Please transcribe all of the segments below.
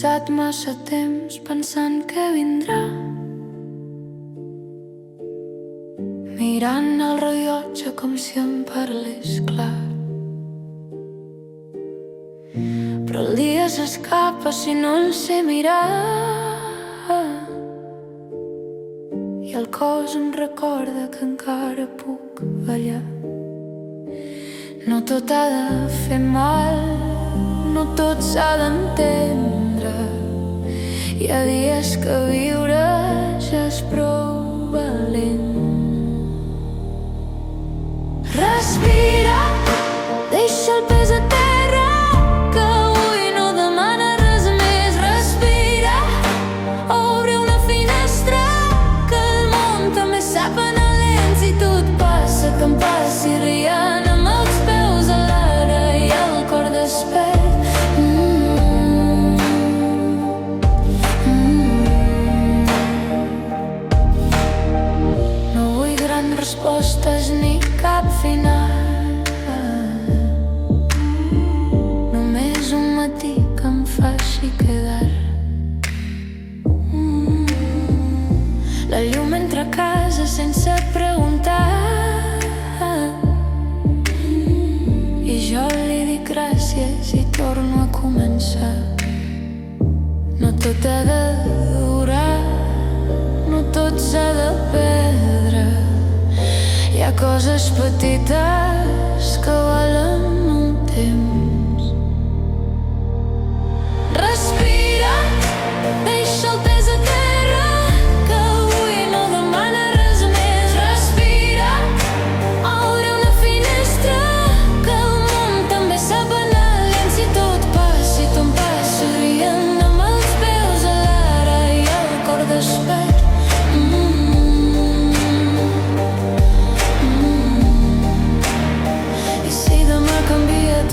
passat massa temps pensant què vindrà, mirant el rellotge com si em parlés clar. Però el dia s'escapa si no el sé mirar, i el cos em recorda que encara puc ballar. No tot ha de fer mal, no tot s'ha d'entendre. Hi ha dies que viure ja és prou valent. Respira, deixa el pes a terra, que avui no demana res més. Respira, obre una finestra, que el món també sap anar lent. Si tot passa, que em passi rient, amb els peus a l'ara i el cor despert. No vull grans respostes ni cap final, només un matí que em faci quedar. La llum entra a casa sense preguntar, i jo li dic gràcies i torno a començar. No tot ha de durar, no tot s'ha de perdre. Hi ha coses petites que valen un temps. Respira, deixa el pes a terra, que avui no demana res més. Respira, obre una finestra, que el món també sap anar lent. Si tot passa i tu em passo rient, amb els peus a l'ara i el cor despert.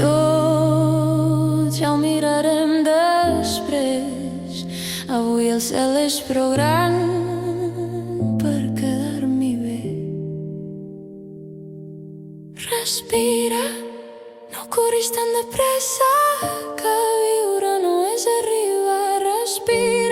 Tot ja ho mirarem després. Avui el cel és prou gran per quedar-m'hi bé. Respira, no corris tan de pressa, que viure no és arribar. Respira.